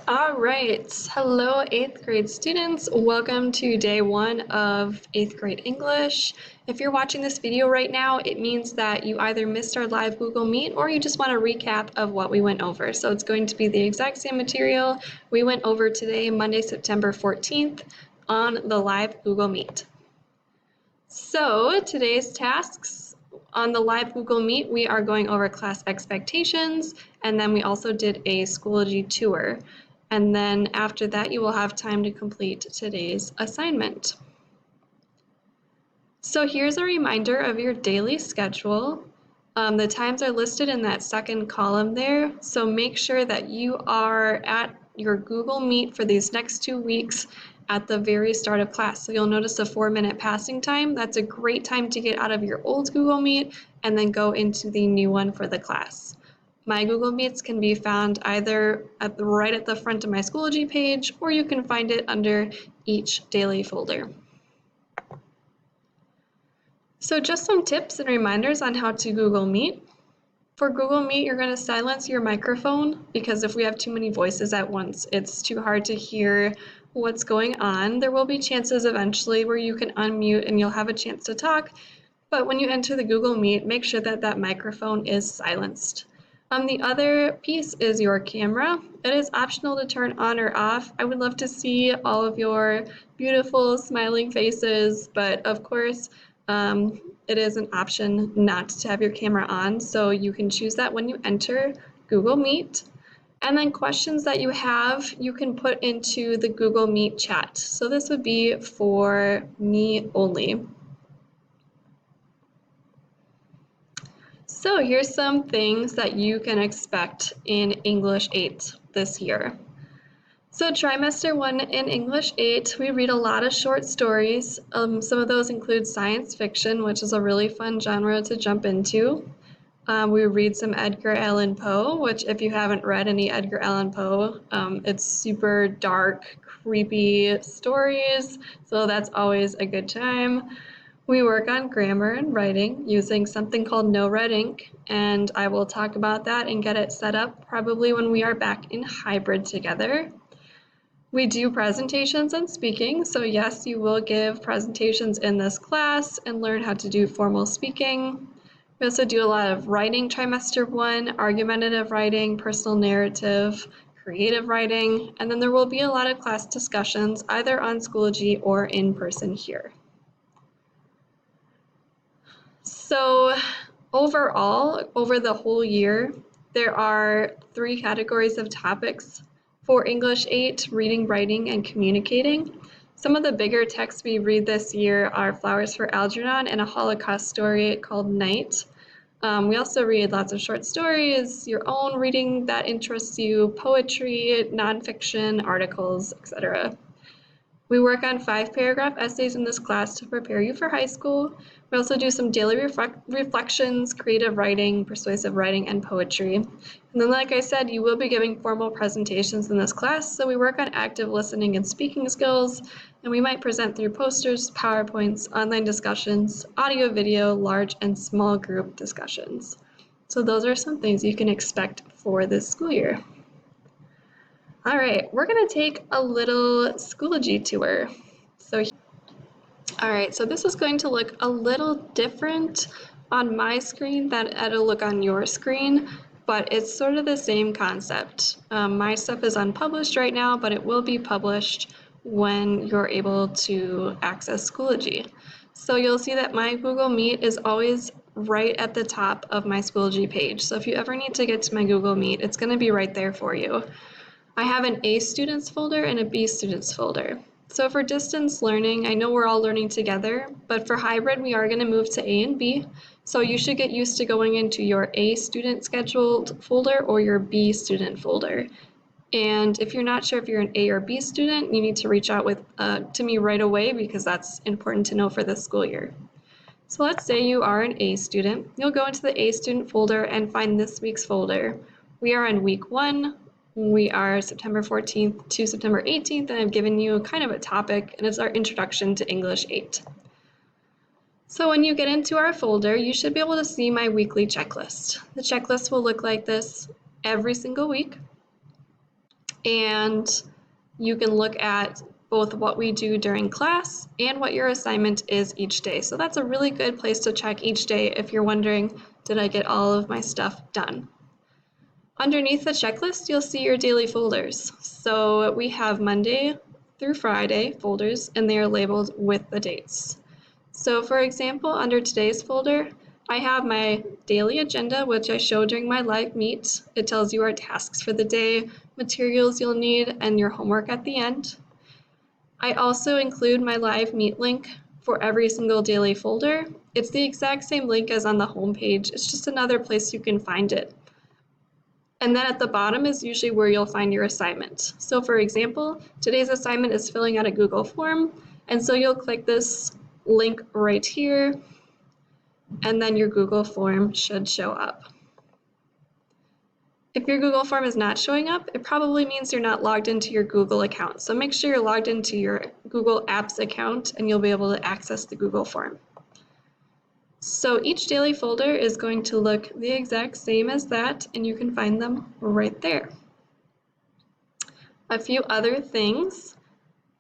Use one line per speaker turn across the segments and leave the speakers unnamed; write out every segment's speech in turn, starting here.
All right. Hello, 8th grade students. Welcome to day one of 8th grade English. If you're watching this video right now, it means that you either missed our live Google Meet or you just want a recap of what we went over. So it's going to be the exact same material we went over today, Monday, September 14th, on the live Google Meet. So today's tasks on the live Google Meet, we are going over class expectations, and then we also did a Schoology tour. And then after that, you will have time to complete today's assignment. So here's a reminder of your daily schedule. The times are listed in that second column there, so make sure that you are at your Google Meet for these next 2 weeks at the very start of class. So you'll notice a 4-minute passing time. That's a great time to get out of your old Google Meet and then go into the new one for the class. My Google Meets can be found either right at the front of my Schoology page, or you can find it under each daily folder. So just some tips and reminders on how to Google Meet. For Google Meet, you're going to silence your microphone because if we have too many voices at once, it's too hard to hear what's going on. There will be chances eventually where you can unmute and you'll have a chance to talk, but when you enter the Google Meet, make sure that that microphone is silenced. The other piece is your camera. It is optional to turn on or off. I would love to see all of your beautiful smiling faces, but of course, it is an option not to have your camera on, so you can choose that when you enter Google Meet. And then questions that you have, you can put into the Google Meet chat. So this would be for me only. So here's some things that you can expect in English 8 this year. So trimester 1 in English 8, we read a lot of short stories. Some of those include science fiction, which is a really fun genre to jump into. We read some Edgar Allan Poe, which if you haven't read any Edgar Allan Poe, it's super dark, creepy stories, so that's always a good time. We work on grammar and writing using something called No Red Ink, and I will talk about that and get it set up probably when we are back in hybrid together. We do presentations and speaking, so yes, you will give presentations in this class and learn how to do formal speaking. We also do a lot of writing trimester 1, argumentative writing, personal narrative, creative writing, and then there will be a lot of class discussions either on Schoology or in person here. So overall, over the whole year, there are 3 categories of topics for English 8, reading, writing, and communicating. Some of the bigger texts we read this year are Flowers for Algernon and a Holocaust story called Night. We also read lots of short stories, your own reading that interests you, poetry, nonfiction, articles, etc. We work on 5-paragraph essays in this class to prepare you for high school. We also do some daily reflections, creative writing, persuasive writing, and poetry. And then, like I said, you will be giving formal presentations in this class, so we work on active listening and speaking skills, and we might present through posters, PowerPoints, online discussions, audio, video, large and small group discussions. So those are some things you can expect for this school year. All right, we're going to take a little Schoology tour. All right, so this is going to look a little different on my screen than it'll look on your screen, but it's sort of the same concept. My stuff is unpublished right now, but it will be published when you're able to access Schoology. So you'll see that my Google Meet is always right at the top of my Schoology page. So if you ever need to get to my Google Meet, it's going to be right there for you. I have an A students folder and a B students folder. So for distance learning, I know we're all learning together, but for hybrid, we are going to move to A and B. So you should get used to going into your A student scheduled folder or your B student folder. And if you're not sure if you're an A or B student, you need to reach out to me right away because that's important to know for this school year. So let's say you are an A student. You'll go into the A student folder and find this week's folder. We are in week 1. We are September 14th to September 18th, and I've given you kind of a topic, and it's our introduction to English 8. So when you get into our folder, you should be able to see my weekly checklist. The checklist will look like this every single week. and you can look at both what we do during class and what your assignment is each day. So that's a really good place to check each day if you're wondering, did I get all of my stuff done? Underneath the checklist, you'll see your daily folders. So we have Monday through Friday folders, and they are labeled with the dates. So for example, under today's folder, I have my daily agenda, which I show during my live meet. It tells you our tasks for the day, materials you'll need, and your homework at the end. I also include my live meet link for every single daily folder. It's the exact same link as on the home page. It's just another place you can find it. And then at the bottom is usually where you'll find your assignment. So for example, today's assignment is filling out a Google form. And so you'll click this link right here, and then your Google form should show up. If your Google form is not showing up, it probably means you're not logged into your Google account. So make sure you're logged into your Google Apps account and you'll be able to access the Google form. So each daily folder is going to look the exact same as that, and you can find them right there. A few other things.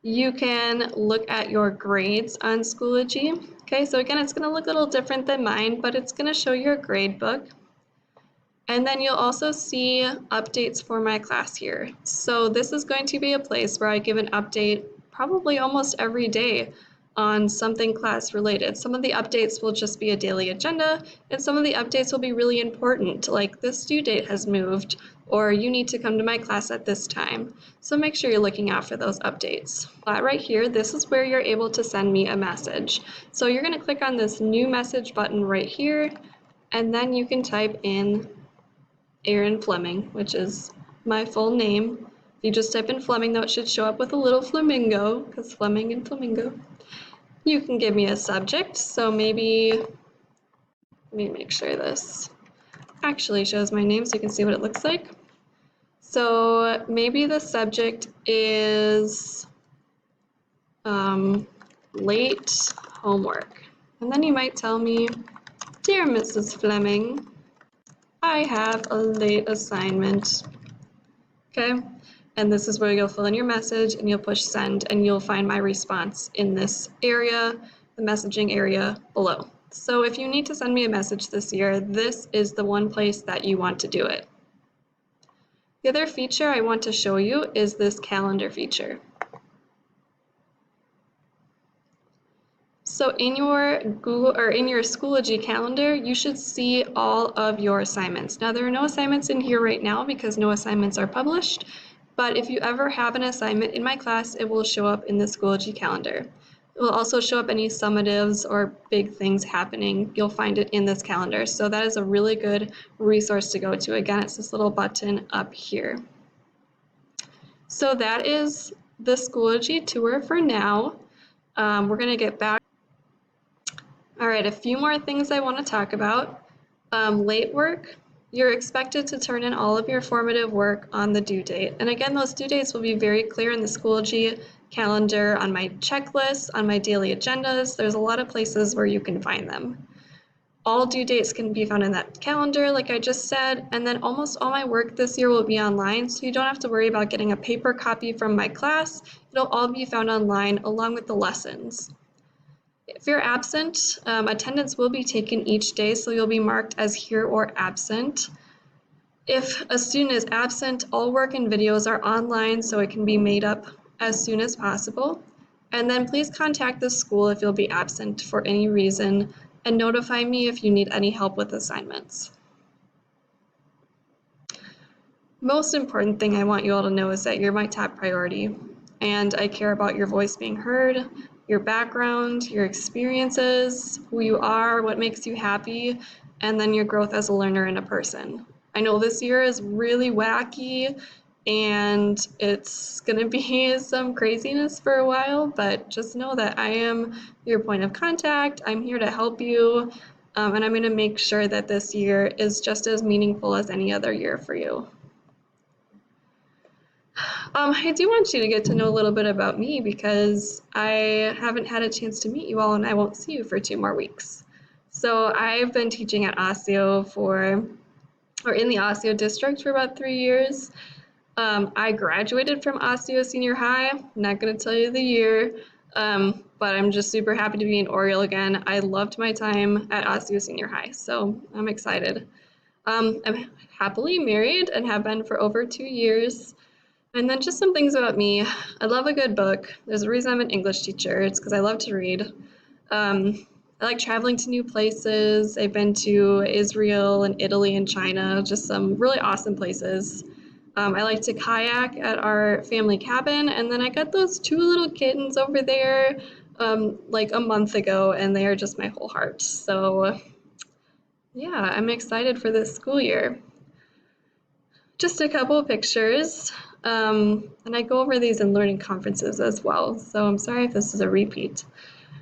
You can look at your grades on Schoology. Okay, so again, it's going to look a little different than mine, but it's going to show your grade book. And then you'll also see updates for my class here. So this is going to be a place where I give an update probably almost every day on something class related. Some of the updates will just be a daily agenda, and some of the updates will be really important, like this due date has moved, or you need to come to my class at this time. So make sure you're looking out for those updates. Right here, this is where you're able to send me a message. So you're going to click on this new message button right here, and then you can type in Erin Fleming, which is my full name. If you just type in Fleming, though, it should show up with a little flamingo, because Fleming and flamingo. You can give me a subject, so maybe, let me make sure this actually shows my name so you can see what it looks like. So maybe the subject is late homework. And then you might tell me, "Dear Mrs. Fleming, I have a late assignment." Okay, and this is where you'll fill in your message and you'll push send, and you'll find my response in this area, the messaging area below. So if you need to send me a message this year, this is the one place that you want to do it. The other feature I want to show you is this calendar feature. So in your Google or in your Schoology calendar, you should see all of your assignments. Now there are no assignments in here right now because no assignments are published, but if you ever have an assignment in my class, it will show up in the Schoology calendar. It will also show up any summatives or big things happening. You'll find it in this calendar. So that is a really good resource to go to. Again, it's this little button up here. So that is the Schoology tour for now. We're going to get back. All right, a few more things I want to talk about. Late work. You're expected to turn in all of your formative work on the due date. And again, those due dates will be very clear in the Schoology calendar, on my checklist, on my daily agendas. There's a lot of places where you can find them. All due dates can be found in that calendar, like I just said, and then almost all my work this year will be online, so you don't have to worry about getting a paper copy from my class. It'll all be found online along with the lessons. If you're absent, attendance will be taken each day, so you'll be marked as here or absent. If a student is absent, all work and videos are online, so it can be made up as soon as possible. And then please contact the school if you'll be absent for any reason, and notify me if you need any help with assignments. Most important thing I want you all to know is that you're my top priority, and I care about your voice being heard, your background, your experiences, who you are, what makes you happy, and then your growth as a learner and a person. I know this year is really wacky and it's gonna be some craziness for a while, but just know that I am your point of contact. I'm here to help you, and I'm gonna make sure that this year is just as meaningful as any other year for you. I do want you to get to know a little bit about me because I haven't had a chance to meet you all and I won't see you for 2 more weeks. So I've been teaching at Osseo in the Osseo district for about 3 years. I graduated from Osseo Senior High. Not going to tell you the year, but I'm just super happy to be an Oriole again. I loved my time at Osseo Senior High, so I'm excited. I'm happily married and have been for over 2 years. And then just some things about me. I love a good book. There's a reason I'm an English teacher. It's because I love to read. I like traveling to new places. I've been to Israel and Italy and China, just some really awesome places. I like to kayak at our family cabin, and then I got those two little kittens over there like a month ago, and they are just my whole heart. So, yeah, I'm excited for this school year. Just a couple of pictures, and I go over these in learning conferences as well, so I'm sorry if this is a repeat.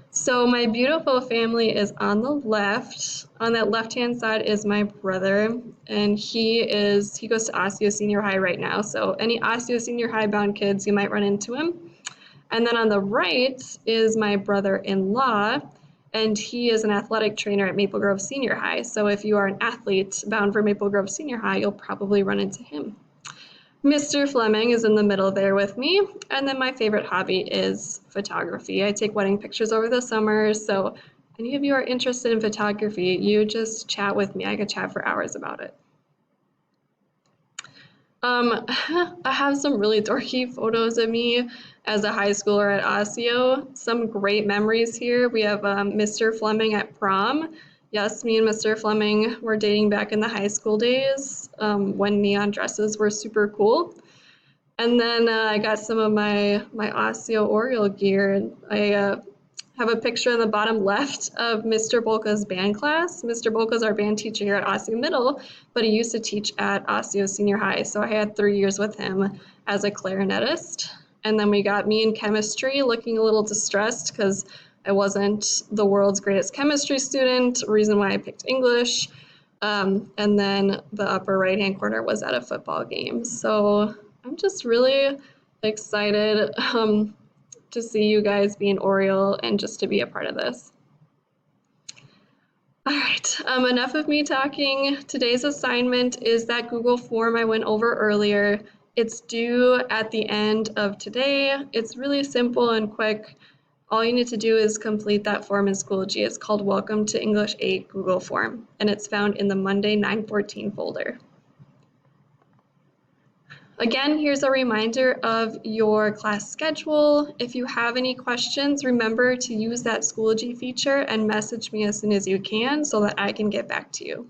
So my beautiful family is on the left. On that left-hand side is my brother, and he goes to Osseo Senior High right now. So any Osseo Senior High bound kids, you might run into him. And then on the right is my brother-in-law, and he is an athletic trainer at Maple Grove Senior High. So if you are an athlete bound for Maple Grove Senior High, you'll probably run into him. Mr. Fleming is in the middle there with me, and then my favorite hobby is photography. I take wedding pictures over the summer, so any of you are interested in photography, you just chat with me. I could chat for hours about it. I have some really dorky photos of me as a high schooler at Osseo. Some great memories here. We have Mr. Fleming at prom. Yes, me and Mr. Fleming were dating back in the high school days when neon dresses were super cool. And then I got some of my Osseo Oriole gear. I have a picture in the bottom left of Mr. Bolka's band class. Mr. Bolka's our band teacher here at Osseo Middle, but he used to teach at Osseo Senior High. So I had 3 years with him as a clarinetist. And then we got me in chemistry looking a little distressed because I wasn't the world's greatest chemistry student, reason why I picked English. And then the upper right-hand corner was at a football game. So I'm just really excited to see you guys be an Oriole and just to be a part of this. All right, enough of me talking. Today's assignment is that Google form I went over earlier. It's due at the end of today. It's really simple and quick. All you need to do is complete that form in Schoology. It's called Welcome to English 8 Google Form, and it's found in the Monday 914 folder. Again, here's a reminder of your class schedule. If you have any questions, remember to use that Schoology feature and message me as soon as you can so that I can get back to you.